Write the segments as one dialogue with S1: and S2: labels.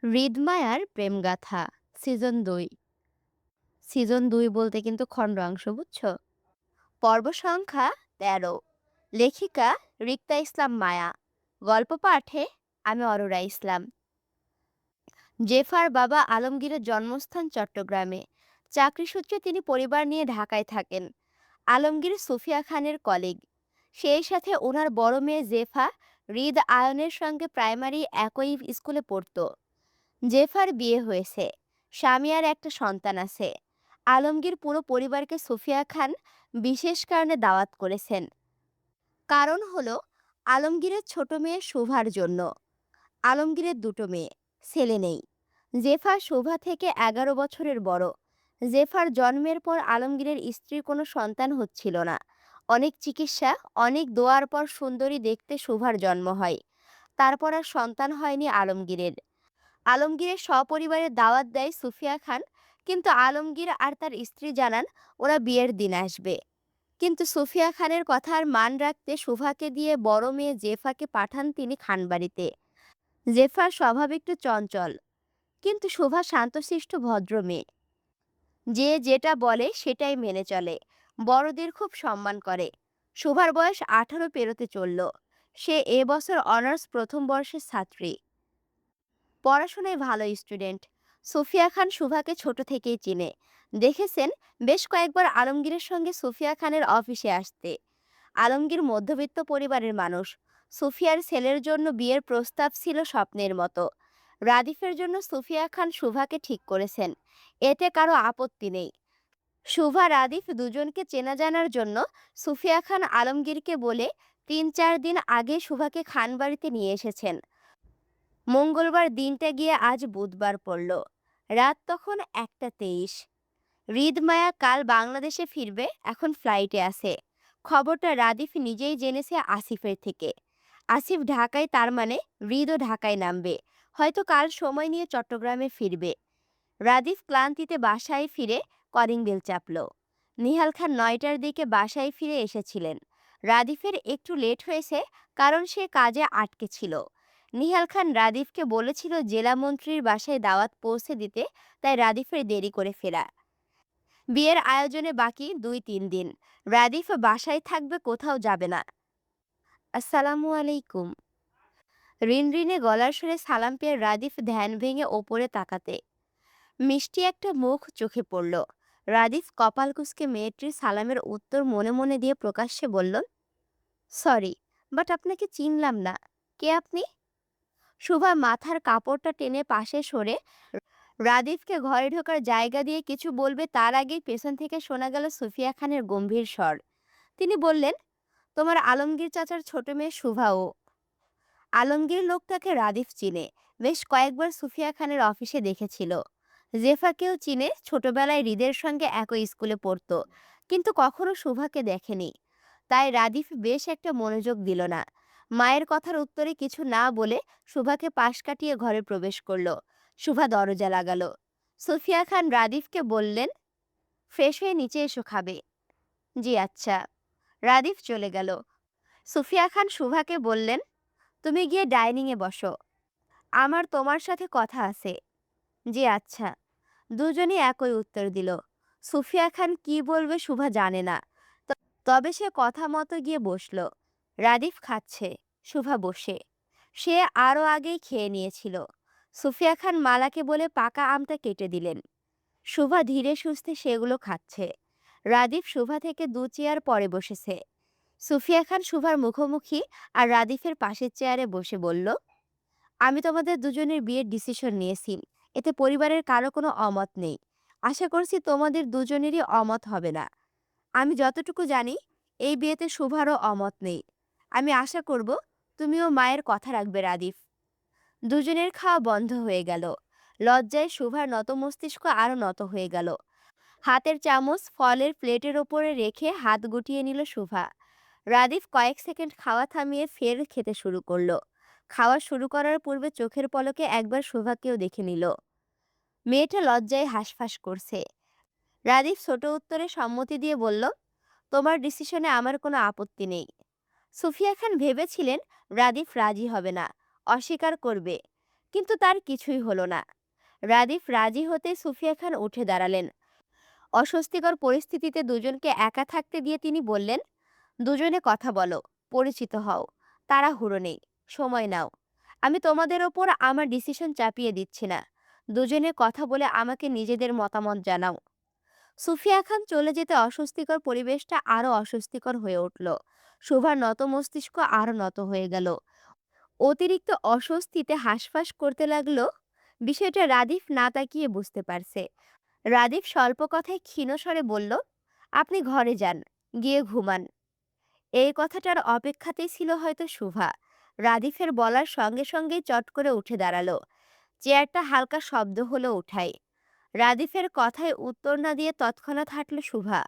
S1: হৃদমায়ার প্রেমগাথা season ২। Season ২ বলতে কিন্তু খণ্ডাংশ, বুঝছো? পর্ব সংখ্যা ১৩। লেখিকা রিক্তা ইসলাম মায়া। গল্প পাঠে আমি অরোরা ইসলাম। জেফার বাবা আলমগীরের জন্মস্থান চট্টগ্রামে। চাকরি সূত্রে তিনি পরিবার নিয়ে ঢাকায় থাকেন। আলমগীর সুফিয়া খানের কলিগ। সেই সাথে ওনার বড় মেয়ে জেফা হৃদ আয়নের সঙ্গে প্রাইমারি একই স্কুলে পড়তো। জেফার বিয়ে হয়েছে, স্বামী আর একটা সন্তান আছে। আলমগীর পুরো পরিবারকে সুফিয়া খান বিশেষ কারণে দাওয়াত করেছেন। কারণ হলো আলমগীরের ছোট মেয়ে শোভার জন্য। আলমগীরের দুটো মেয়ে, ছেলে নেই। জেফা শোভা থেকে 11 বছরের বড়। জেফার জন্মের পর আলমগীরের স্ত্রীর কোনো সন্তান হচ্ছিল না। অনেক চিকিৎসা, অনেক দোয়ার পর সুন্দরী দেখতে শোভার জন্ম হয়। তারপর আর সন্তান হয়নি আলমগীরের। আলমগীরের সপরিবারে দাওয়াত দেয় সুফিয়া খান, কিন্তু আলমগীর আর তার স্ত্রী জানান ওরা বিয়ের দিন আসবে। কিন্তু সুফিয়া খানের কথার মান রাখতে শোভাকে দিয়ে বড় মেয়ে জেফাকে পাঠান তিনি খানবাড়িতে। জেফার স্বভাব একটু চঞ্চল, কিন্তু শোভা শান্তশিষ্ট ভদ্র মেয়ে। যে যেটা বলে সেটাই মেনে চলে, বড়দের খুব সম্মান করে। শোভার বয়স 18 পেরোতে চলল। সে এবছর অনার্স প্রথম বর্ষের ছাত্রী। পড়াশোনায় ভালো স্টুডেন্ট। সুফিয়া খান সুভাকে ছোট থেকেই চিনে। দেখেছেন বেশ কয়েকবার আলমগীরের সঙ্গে সুফিয়া খানের অফিসে আসতে। আলমগীর মধ্যবিত্ত পরিবারের মানুষ। সুফিয়ার ছেলের জন্য বিয়ের প্রস্তাব ছিল স্বপ্নের মতো। রাদিফের জন্য সুফিয়া খান সুভাকে ঠিক করেছেন, এতে কারো আপত্তি নেই। সুভা রাদিফ দুজনকে চেনা জানার জন্য সুফিয়া খান আলমগীরকে বলে ৩-৪ দিন আগে সুভাকে খানবাড়িতে নিয়ে এসেছেন। মঙ্গলবার দিনটা গিয়ে আজ বুধবার পড়ল। রাত তখন ১টা ২৩। হৃদমায়া কাল বাংলাদেশে ফিরবে, এখন ফ্লাইটে আছে। খবরটা রাদিফ নিজেই জেনেছে আসিফের থেকে। আসিফ ঢাকায়, তার মানে হৃদও ঢাকায় নামবে। হয়তো কাল সময় নিয়ে চট্টগ্রামে ফিরবে। রাদিফ ক্লান্তিতে বাসায় ফিরে কলিং বেল চাপল। নিহাল খান ৯টার দিকে বাসায় ফিরে এসেছিলেন। রাদিফের একটু লেট হয়েছে, কারণ সে কাজে আটকে ছিল। নিহাল খান রাদিফকে বলেছিল জেলা মন্ত্রীর বাসায় দাওয়াত পৌঁছে দিতে, তাই রাদিফের দেরি করে ফেরা। বিয়ের আয়োজনে বাকি ২-৩ দিন। রাদিফ বাসায় থাকবে, কোথাও যাবে না। আসসালামু আলাইকুম। রিনরিনে গলার সুরে সালাম পেয়ে রাদিফ ধ্যান ভেঙে ওপরে তাকাতে মিষ্টি একটা মুখ চোখে পড়ল। রাদিফ কপাল কুঁচকে মেয়েটির সালামের উত্তর মনে মনে দিয়ে প্রকাশ্যে বলল, সরি, বাট আপনাকে চিনলাম না। কে আপনি? শুভা মাথার কাপড়টা টেনে পাশে সরে রাদিফকে ঘরে ঢোকার জায়গা দিয়ে কিছু বলবে তার আগেই পেছন থেকে শোনা গেল সুফিয়া খানের গম্ভীর স্বর। তিনি বললেন, তোমার আলমগীর চাচার ছোট মেয়ে শুভা ও। আলমগীর লোকটাকে রাদিফ চিনে, বেশ কয়েকবার সুফিয়া খানের অফিসে দেখেছিল। জেফাকেও চিনে, ছোটবেলায় হৃদের সঙ্গে একই স্কুলে পড়তো, কিন্তু কখনো শুভাকে দেখেনি। তাই রাদিফ বেশ একটা মনোযোগ দিল না। মায়ের কথার উত্তরে কিছু না বলে শুভাকে পাশ কাটিয়ে ঘরে প্রবেশ করলো। শুভা দরজা লাগালো। সুফিয়া খান রাদিফকে বললেন, ফ্রেশ হয়ে নিচে এসো, খাবে? জি আচ্ছা। রাদিফ চলে গেল। সুফিয়া খান শুভাকে বললেন, তুমি গিয়ে ডাইনিংয়ে বসো, আমার তোমার সাথে কথা আছে। জি আচ্ছা। দুজনই একই উত্তর দিল। সুফিয়া খান কি বলবে শুভা জানে না। তবে সে কথা মতো গিয়ে বসল। রাদিফ খাচ্ছে, শুভা বসে। সে আরও আগেই খেয়ে নিয়েছিল। সুফিয়া খান মালাকে বলে পাকা আমটা কেটে দিলেন। শুভা ধীরে সুস্থে সেগুলো খাচ্ছে। রাদিফ শুভা থেকে ২ চেয়ার পরে বসেছে। সুফিয়া খান শুভার মুখোমুখি আর রাদিফের পাশের চেয়ারে বসে বলল, আমি তোমাদের দুজনের বিয়ের ডিসিশন নিয়েছি। এতে পরিবারের কারো কোনো অমত নেই। আশা করছি তোমাদের দুজনেরই অমত হবে না। আমি যতটুকু জানি, এই বিয়েতে শুভারও অমত নেই। আমি আশা করব তুমিও মায়ের কথা রাখবে রাদিফ। দুজনের খাওয়া বন্ধ হয়ে গেল। লজ্জায় শুভার নত মস্তিষ্ক আরো নত হয়ে গেল। হাতের চামচ ফলের প্লেটের ওপরে রেখে হাত গুটিয়ে নিল শুভা। রাদিফ কয়েক সেকেন্ড খাওয়া থামিয়ে ফের খেতে শুরু করলো। খাওয়া শুরু করার পূর্বে চোখের পলকে একবার শুভাকেও দেখে নিল। মেয়েটা লজ্জায় হাঁসফাঁস করছে। রাদিফ ছোট উত্তরে সম্মতি দিয়ে বলল, তোমার ডিসিশনে আমার কোনো আপত্তি নেই। সুফিয়া খান ভেবেছিলেন রাদিফ রাজি হবে না, অস্বীকার করবে। কিন্তু তার কিছুই হলো না। রাদিফ রাজি হতে সুফিয়া খান উঠে দাঁড়ালেন। অস্বস্তিকর পরিস্থিতিতে দুজনকে একা থাকতে দিয়ে তিনি বললেন, দুজনে কথা বলো, পরিচিত হও, তাড়াহুড়ো নেই, সময় নাও। আমি তোমাদের ওপর আমার ডিসিশন চাপিয়ে দিচ্ছি না। দুজনে কথা বলে আমাকে নিজেদের মতামত জানাও। সুফিয়া খান চলে যেতে অস্বস্তিকর পরিবেশটা আরো অস্বস্তিকর হয়ে উঠল। শোভার নত মস্তিষ্ক আরো নত হয়ে গেল। অতিরিক্ত অস্বস্তিতে হাঁসফাঁস করতে লাগলো। বিষয়টা রাদিফ না তাকিয়ে বুঝতে পারছে। রাদিফ স্বল্প কথায় ক্ষীণ স্বরে বলল, আপনি ঘরে যান, গিয়ে ঘুমান। এই কথাটার অপেক্ষাতেই ছিল হয়তো শুভা। রাদিফের বলার সঙ্গে সঙ্গেই চট করে উঠে দাঁড়ালো। চেয়ারটা হালকা শব্দ হলো উঠাই। রাদিফের কথায় উত্তর না দিয়ে তৎক্ষণাৎ হাঁটল শুভা।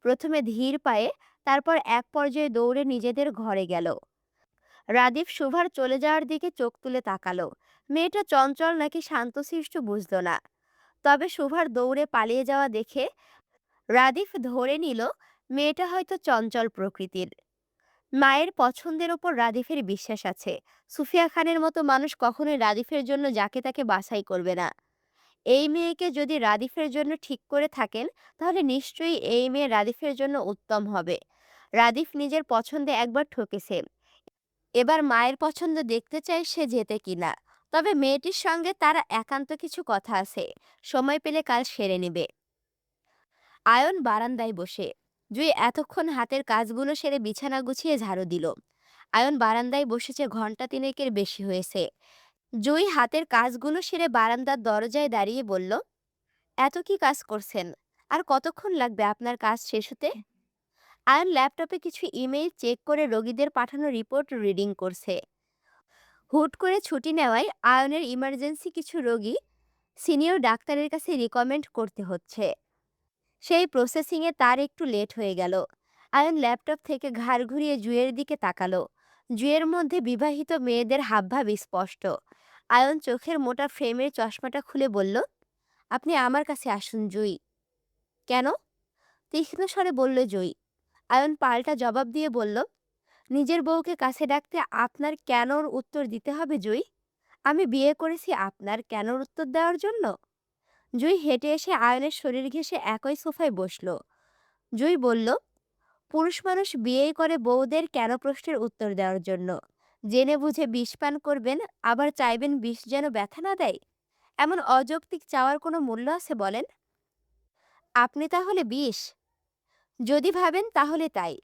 S1: প্রথমে ধীর পায়ে, তারপর এক পর্যায়ে দৌড়ে নিজেদের ঘরে গেল। রাদিফ শুভার চলে যাওয়ার দিকে চোখ তুলে তাকালো। মেয়েটা চঞ্চল নাকি শান্তশিষ্ট বুঝল না। তবে শুভার দৌড়ে পালিয়ে যাওয়া দেখে রাদিফ ধরে নিল মেয়েটা হয়তো চঞ্চল প্রকৃতির। মায়ের পছন্দের ওপর রাদিফের বিশ্বাস আছে। সুফিয়া খানের মতো মানুষ কখনোই রাদিফের জন্য যাকে তাকে বাছাই করবে না। এই মেয়েকে যদি রাদিফের জন্য ঠিক করে থাকেন, তাহলে নিশ্চয়ই এই মেয়ে রাদিফের জন্য উত্তম হবে। রাদিফ নিজের পছন্দে একবার ঠকেছে, এবার মায়ের পছন্দ দেখতে চাই সে যেতে কিনা। তবে মেয়েটির সঙ্গে তার একান্ত কিছু কথা আছে, সময় পেলে কাল সেরে নেবে। আয়ন বারান্দায় বসে। জুই এতক্ষণ হাতের কাজগুলো সেরে বিছানা গুছিয়ে ঝাড়ু দিল। আয়ন বারান্দায় বসেছে ঘন্টা তিনেকের বেশি হয়েছে। জুই হাতের কাজগুলো সেরে বারান্দার দরজায় দাঁড়িয়ে বলল, এত কি কাজ করছেন? আর কতক্ষণ লাগবে আপনার কাজ শেষ হতে? আয়ন ল্যাপটপে কিছু ইমেইল চেক করে রোগীদের পাঠানো রিপোর্ট রিডিং করছে। হুট করে ছুটি নেওয়ায় আয়নের ইমার্জেন্সি কিছু রোগী সিনিয়র ডাক্তারের কাছে রিকমেন্ড করতে হচ্ছে। সেই প্রসেসিংয়ে তার একটু লেট হয়ে গেল। আয়ন ল্যাপটপ থেকে ঘাড় ঘুরিয়ে জুয়ের দিকে তাকালো। জুয়ের মধ্যে বিবাহিত মেয়েদের হাবভাব স্পষ্ট। আয়ন চোখের মোটা ফ্রেমের চশমাটা খুলে বলল, আপনি আমার কাছে আসুন জুই। কেন? তীক্ষ্ণ স্বরে বলল জুই। আয়ন পাল্টা জবাব দিয়ে বলল, নিজের বউকে কাছে ডাকতে আপনার কেনর উত্তর দিতে হবে জুই? আমি বিয়ে করেছি আপনার কেনর উত্তর দেওয়ার জন্য? জুই হেঁটে এসে আয়নের শরীর ঘেঁষে একই সোফায় বসল। জুই বলল, পুরুষ মানুষ বিয়েই করে বউদের কেন প্রশ্নের উত্তর দেওয়ার জন্য। জেনে বুঝে বিষ পান করবেন, আবার চাইবেন বিষ যেন ব্যথা না দেয়। এমন অযৌক্তিক চাওয়ার কোনো মূল্য আছে বলেন? আপনি তাহলে বিষ? যদি ভাবেন তাহলে তাই।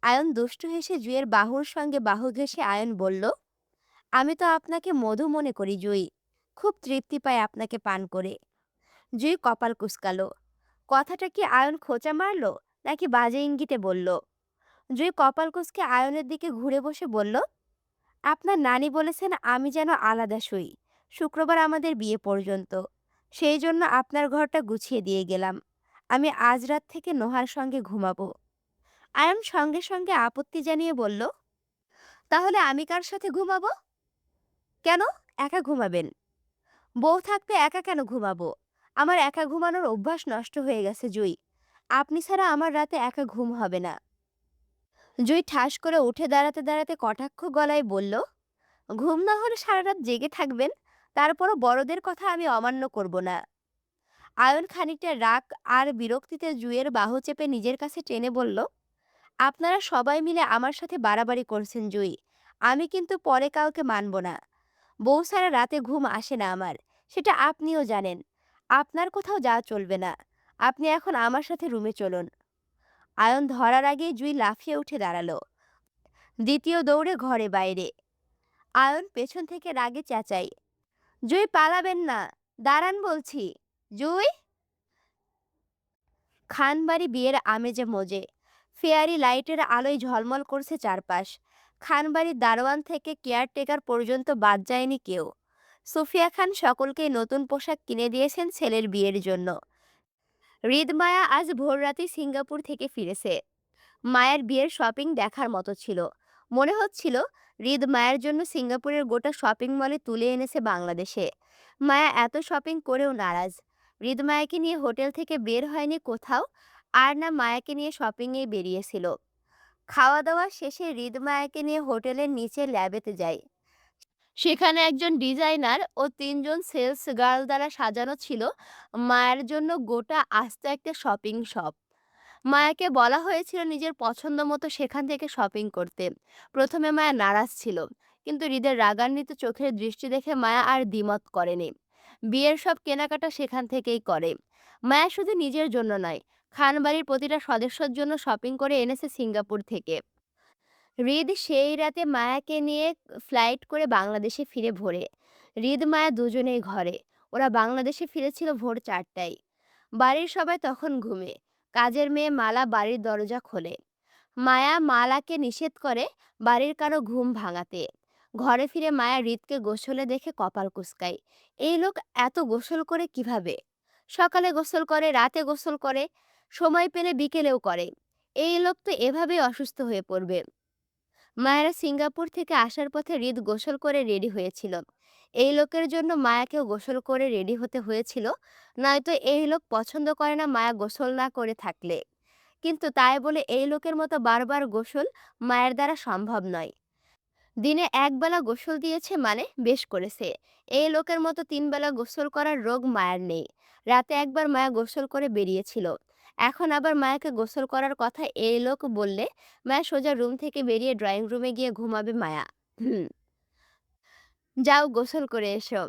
S1: আয়ন দুষ্টু হেসে জুইয়ের বাহুর সঙ্গে বাহু ঘেঁষে আয়ন বলল, আমি তো আপনাকে মধু মনে করি জুই। খুব তৃপ্তি পাই আপনাকে পান করে। জুই কপাল কুঁচকালো। কথাটা কি আয়ন খোঁচা মারল, নাকি বাজে ইঙ্গিতে বলল? জুই কপাল কুঁচকে আয়নের দিকে ঘুরে বসে বলল, আপনার নানি বলেছেন আমি যেন আলাদা শুই, শুক্রবার আমাদের বিয়ে পর্যন্ত। সেই জন্য আপনার ঘরটা গুছিয়ে দিয়ে গেলাম। আমি আজ রাত থেকে নোহার সঙ্গে ঘুমাবো। আয়ন সঙ্গে সঙ্গে আপত্তি জানিয়ে বলল, তাহলে আমি কার সাথে ঘুমাবো? কেন একা ঘুমাবেন? বউ থাকতে একা কেন ঘুমাবো? আমার একা ঘুমানোর অভ্যাস নষ্ট হয়ে গেছে জুই। আপনি ছাড়া আমার রাতে একা ঘুম হবে না। জুই ঠাস করে উঠে দাঁড়াতে দাঁড়াতে কটাক্ষ গলায় বলল, ঘুম না হলে সারা রাত জেগে থাকবেন, তারপরও বড়দের কথা আমি অমান্য করব না। আয়ন খানিকটা রাগ আর বিরক্তিতে জুইয়ের বাহু চেপে নিজের কাছে টেনে বলল, আপনারা সবাই মিলে আমার সাথে বাড়াবাড়ি করছেন জুই। আমি কিন্তু পরে কাউকে মানব না। বউ ছাড়া রাতে ঘুম আসে না আমার, সেটা আপনিও জানেন। আপনার কোথাও যাওয়া চলবে না। আপনি এখন আমার সাথে রুমে চলুন। আয়ন ধরার আগেই জুই লাফিয়ে উঠে দাঁড়ালো। দ্বিতীয় দৌড়ে ঘরে বাইরে। আয়ন পেছন থেকে রাগে চেঁচাই, জুই পালাবেন না, দাঁড়ান বলছি। জুই! খানবাড়ি বিয়ের আমেজে মজে। ফেয়ারি লাইটের আলোয় ঝলমল করছে চারপাশ। খানবাড়ির দারোয়ান থেকে কেয়ারটেকার পর্যন্ত বাদ যায়নি কেউ। সুফিয়া খান সকলকেই নতুন পোশাক কিনে দিয়েছেন ছেলের বিয়ের জন্য। হৃদমায়া আজ ভোররাতে সিঙ্গাপুর থেকে ফিরেছে। মায়ের বিয়ের শপিং দেখার মতো ছিল। মনে হচ্ছিল হৃদ মায়ের জন্য সিঙ্গাপুরের গোটা শপিং মলে তুলে এনেছে বাংলাদেশে। মায়া এত শপিং করেও নারাজ। হৃদ মায়াকে নিয়ে হোটেল থেকে বের হয়নি কোথাও, আর না মায়াকে নিয়ে শপিংয়ে বেরিয়েছিল। খাওয়া দাওয়া শেষে হৃদ মায়াকে নিয়ে হোটেলের নিচে ল্যাবেতে যায়। সেখানে একজন ডিজাইনার ও ৩ জন সেলস গার্ল দ্বারা সাজানো ছিল মায়ের জন্য গোটা আস্ত একটা শপিং শপ। মায়াকে বলা হয়েছিল নিজের পছন্দ মতো সেখান থেকে শপিং করতে। প্রথমে মায়া নারাজ ছিল, কিন্তু হৃদের রাগান্বিত চোখের দৃষ্টি দেখে মায়া আর দ্বিমত করেনি। বিয়ের সব কেনাকাটা সেখান থেকেই করে। মায়া শুধু নিজের জন্য নয়, খানবাড়ির প্রতিটা সদস্যের জন্য শপিং করে এনেছে সিঙ্গাপুর থেকে। হৃদ সেই রাতে মায়াকে নিয়ে ফ্লাইট করে বাংলাদেশে ফিরে ভোরে। হৃদ মায়া দুজনেই ঘরে। ওরা বাংলাদেশে ফিরেছিল ভোর 4টায়। বাড়ির সবাই তখন ঘুমে। কাজের মেয়ে মালা বাড়ির দরজা খোলে। মায়া মালাকে নিষেধ করে বাড়ির কারো ঘুম ভাঙাতে। ঘরে ফিরে মায়া হৃদকে গোসলে দেখে কপাল কুঁচকায়। এই লোক এত গোসল করে কিভাবে? সকালে গোসল করে, রাতে গোসল করে, সময় পেলে বিকেলেও করে। এই লোক তো এভাবেই অসুস্থ হয়ে পড়বে। মায়েরা সিঙ্গাপুর থেকে আসার পথে হৃদ গোসল করে রেডি হয়েছিল। এই লোকের জন্য মায়াকেও গোসল করে রেডি হতে হয়েছিল, নয়তো এই লোক পছন্দ করে না মায়া গোসল না করে থাকলে। কিন্তু তাই বলে এই লোকের মতো বারবার গোসল মায়ের দ্বারা সম্ভব নয়। দিনে একবেলা গোসল দিয়েছে মানে বেশ করেছে। এই লোকের মতো 3 বেলা গোসল করার রোগ মায়ের নেই। রাতে একবার মায়া গোসল করে বেরিয়েছিল। এখন আবার মায়াকে গোসল করার কথা এই লোক বললে মায়া সোজা রুম থেকে বেরিয়ে ড্রয়িং রুমে গিয়ে ঘুমাবে মায়া। হুম, যাও গোসল করে এসো।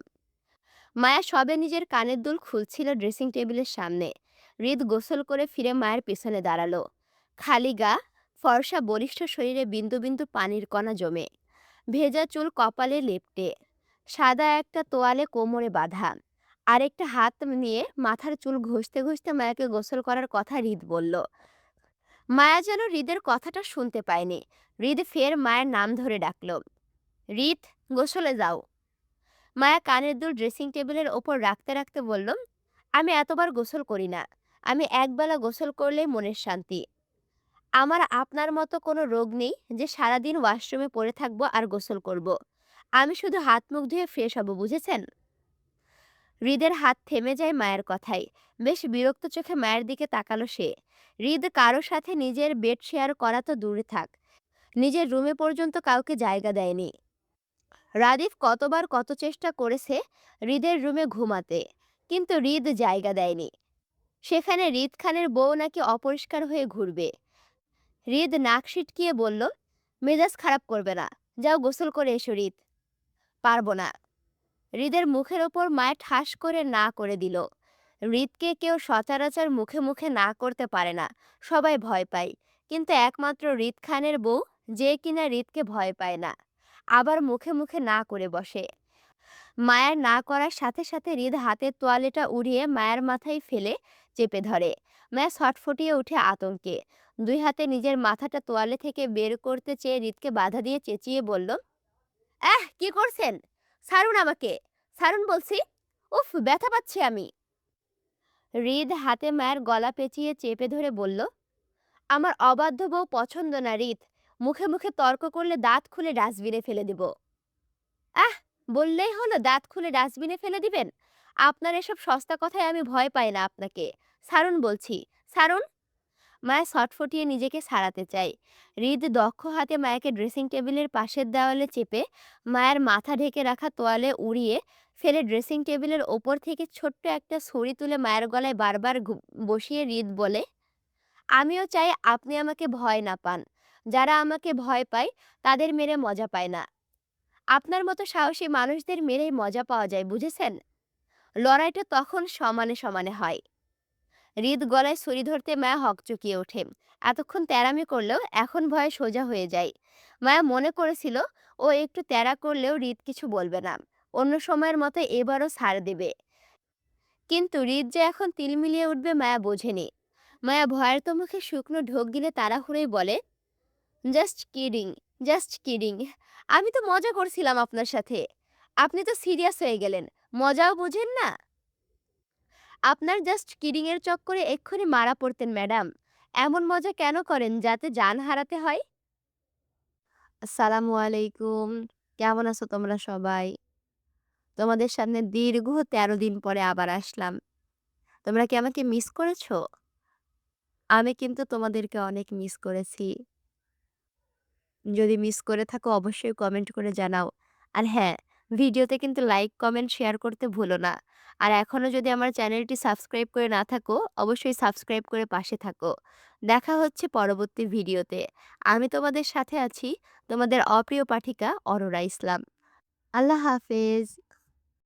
S1: মায়া সবে নিজের কানের দুল খুলছিল ড্রেসিং টেবিলের সামনে। হৃদ গোসল করে ফিরে মায়ের পিছনে দাঁড়ালো। খালি গা, ফর্সা বলিষ্ঠ শরীরে বিন্দু বিন্দু পানির কণা জমে। ভেজা চুল কপালে লেপ্টে, সাদা একটা তোয়ালে কোমরে বাঁধা। আরেকটা হাত নিয়ে মাথার চুল ঘষতে ঘষতে মায়াকে গোসল করার কথা হৃদ বলল। মায়া যেন হৃদের কথাটা শুনতে পায়নি। হৃদ ফের মায়ের নাম ধরে ডাকলো, হৃদ, গোসলে যাও। মায়া কানের দুল ড্রেসিং টেবিলের ওপর রাখতে রাখতে বলল, আমি এতবার গোসল করি না। আমি একবেলা গোসল করলেই মনের শান্তি। আমার আপনার মতো কোনো রোগ নেই যে সারাদিন ওয়াশরুমে পড়ে থাকবো আর গোসল করব। আমি শুধু হাত মুখ ধুয়ে ফ্রেশ হব, বুঝেছেন? হৃদের হাত থেমে যায় মায়ের কথায়। বেশ বিরক্ত চোখে মায়ের দিকে তাকালো সে। হৃদ কারো সাথে নিজের বেড শেয়ার করা তো দূরে থাক, নিজের রুমে পর্যন্ত কাউকে জায়গা দেয়নি। রাদীপ কতবার কত চেষ্টা করেছে হৃদের রুমে ঘুমাতে, কিন্তু হৃদ জায়গা দেয়নি। সেখানে হৃদ খানের বউ নাকি অপরিষ্কার হয়ে ঘুরবে। হৃদ নাক সিটকিয়ে বলল, মেজাজ খারাপ করবে না, যাও গোসল করে এসো হৃদ। পারবো না। হৃদের মুখের ওপর মায়ের ঠাস করে না করে দিল। হৃদকে কেউ সচরাচর মুখে মুখে না করতে পারে না, সবাই ভয় পায়। কিন্তু একমাত্র হৃদ খানের বউ, যে কিনা হৃদকে ভয় পায় না, আবার মুখে মুখে না করে বসে। মায়ের না করার সাথে সাথে হৃদ হাতের তোয়ালেটা উড়িয়ে মায়ের মাথায় ফেলে চেপে ধরে। মায়া ছটফটিয়ে উঠে আতঙ্কে। 2 হাতে নিজের মাথাটা তোয়ালে থেকে বের করতে চেয়ে হৃদকে বাধা দিয়ে চেঁচিয়ে বলল, কি করছেন? ছাড়ুন আমাকে, ছাড়ুন বলছি। উফ, ব্যথা পাচ্ছি আমি। হৃদ হাতে মায়ের গলা পেঁচিয়ে চেপে ধরে বলল, আমার অবাধ্য বউ পছন্দ না হৃদ। মুখে মুখে তর্ক করলে দাঁত খুলে ডাস্টবিনে ফেলে দিব। আহ, বললেই হলো দাঁত খুলে ডাস্টবিনে ফেলে দিবেন? আপনার এসব সস্তা কথায় আমি ভয় পাই না আপনাকে। ছাড়ুন বলছি, ছাড়ুন। মায়া ছটফটিয়ে নিজেকে ছাড়াতে চায়। হৃদ দক্ষ হাতে মায়াকে ড্রেসিং টেবিলের পাশের দেওয়ালে চেপে মায়ের মাথা ঢেকে রাখা তোয়ালে উড়িয়ে ফেলে ড্রেসিং টেবিলের ওপর থেকে ছোট্ট একটা ছুরি তুলে মায়ের গলায় বারবার বসিয়ে হৃদ বলে, আমিও চাই আপনি আমাকে ভয় না পান। যারা আমাকে ভয় পায় তাদের মেরে মজা পায় না। আপনার মতো সাহসী মানুষদের মেরেই মজা পাওয়া যায়, বুঝেছেন? লড়াইটা তখন সমানে সমানে হয়। হৃদ গলায় ছুরি ধরতে মায়া হকচকিয়ে ওঠে। এতক্ষণ তেরামি করলেও এখন ভয়ে সোজা হয়ে যায়। মায়া মনে করেছিল ও একটু তেরা করলেও হৃদ কিছু বলবে না, অন্য সময়ের মতো এবারও ছাড় দেবে। কিন্তু হৃদ যে এখন তিলমিলিয়ে উঠবে মায়া বোঝেনি। মায়া ভয়ের তো মুখে শুকনো ঢোক গিলে তাড়াহুড়োই বলে, জাস্ট কিডিং, জাস্ট কিডিং। আমি তো মজা করছিলাম আপনার সাথে। আপনি তো সিরিয়াস হয়ে গেলেন, মজাও বুঝেন না। আপনার জাস্ট কিডিং এর চক্করে এক্ষুনি মারা পড়তেন ম্যাডাম। এমন মজা কেন করেন যাতে জান হারাতে হয়? আসসালামু আলাইকুম। কেমন আছো তোমরা সবাই? তোমাদের সামনে দীর্ঘ ১৩ দিন পরে আবার আসলাম। তোমরা কি আমাকে মিস করেছো? আমি কিন্তু তোমাদেরকে অনেক মিস করেছি। যদি মিস করে থাকো অবশ্যই কমেন্ট করে জানাও। আর হ্যাঁ, ভিডিওতে কিন্তু লাইক, কমেন্ট, শেয়ার করতে ভুলো না। আর এখনো যদি আমার চ্যানেলটি সাবস্ক্রাইব করে না থাকো, অবশ্যই সাবস্ক্রাইব করে পাশে থাকো। দেখা হচ্ছে পরবর্তী ভিডিওতে। আমি তোমাদের সাথে আছি, তোমাদের অপ্রিয় পাঠিকা অরোরা ইসলাম। আল্লাহ হাফেজ।